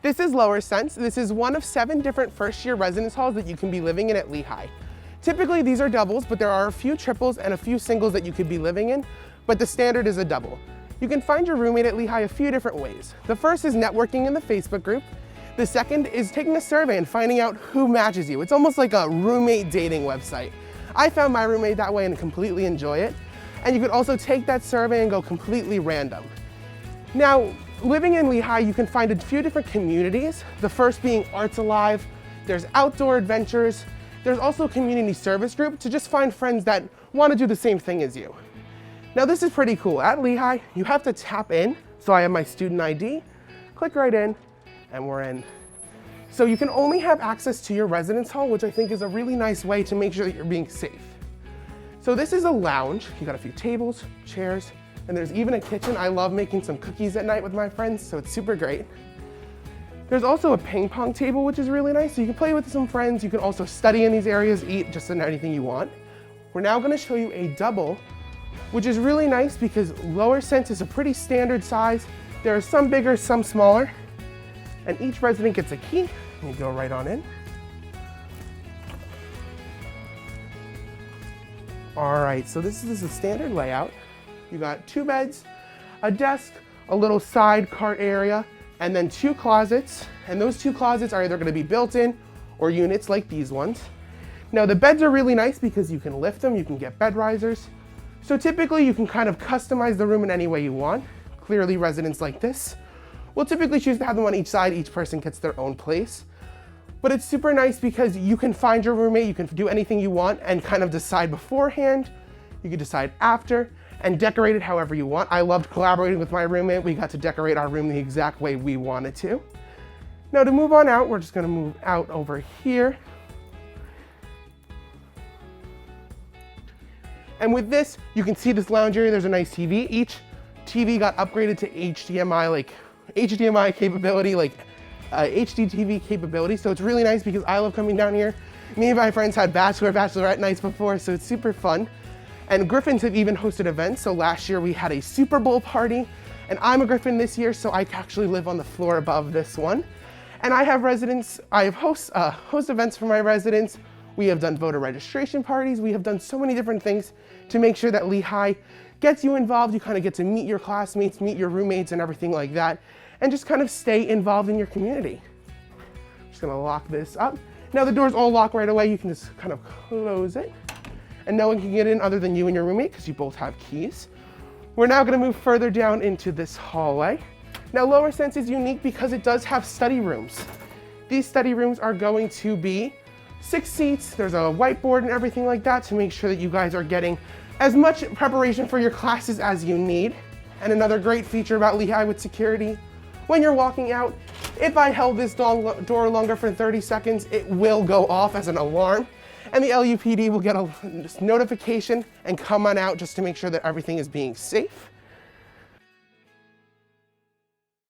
This is Lower Sense. This is one of 7 different first-year residence halls that you can be living in at Lehigh. Typically these are doubles, but there are a few triples and a few singles that you could be living in, but the standard is a double. You can find your roommate at Lehigh a few different ways. The first is networking in the Facebook group. The second is taking a survey and finding out who matches you. It's almost like a roommate dating website. I found my roommate that way and completely enjoy it. And you could also take that survey and go completely random. Now, living in Lehigh, you can find a few different communities. The first being Arts Alive. There's outdoor adventures. There's also a community service group to just find friends that want to do the same thing as you. Now this is pretty cool. At Lehigh, you have to tap in. So I have my student ID, click right in, and we're in. So you can only have access to your residence hall, which I think is a really nice way to make sure that you're being safe. So this is a lounge. You got a few tables, chairs, and there's even a kitchen. I love making some cookies at night with my friends, so it's super great. There's also a ping pong table, which is really nice. So you can play with some friends. You can also study in these areas, eat just anything you want. We're now gonna show you a double, which is really nice because Lower Sense is a pretty standard size. There are some bigger, some smaller, and each resident gets a key. You go right on in. All right, so this is a standard layout. You got 2 beds, a desk, a little side cart area, and then 2 closets. And those 2 closets are either gonna be built-in or units like these ones. Now the beds are really nice because you can lift them, you can get bed risers. So typically you can kind of customize the room in any way you want. Clearly residents like this will typically choose to have them on each side. Each person gets their own place. But it's super nice because you can find your roommate, you can do anything you want and kind of decide beforehand. You can decide after and decorate it however you want. I loved collaborating with my roommate. We got to decorate our room the exact way we wanted to. Now to move on out, we're just gonna move out over here. And with this, you can see this lounge area, there's a nice TV. Each TV got upgraded to HDMI capability, like HD TV capability. So it's really nice because I love coming down here. Me and my friends had bachelorette nights before, so it's super fun. And Griffins have even hosted events. So last year we had a Super Bowl party, and I'm a Griffin this year, so I actually live on the floor above this one. And I have host events for my residents. We have done voter registration parties. We have done so many different things to make sure that Lehigh gets you involved. You kind of get to meet your classmates, meet your roommates and everything like that, and just kind of stay involved in your community. Just gonna lock this up. Now the doors all lock right away. You can just kind of close it, and no one can get in other than you and your roommate because you both have keys. We're now gonna move further down into this hallway. Now Lower Sense is unique because it does have study rooms. These study rooms are going to be 6 seats. There's a whiteboard and everything like that to make sure that you guys are getting as much preparation for your classes as you need. And another great feature about Lehigh with security, when you're walking out, if I held this door longer for 30 seconds, it will go off as an alarm. And the LUPD will get a notification and come on out just to make sure that everything is being safe.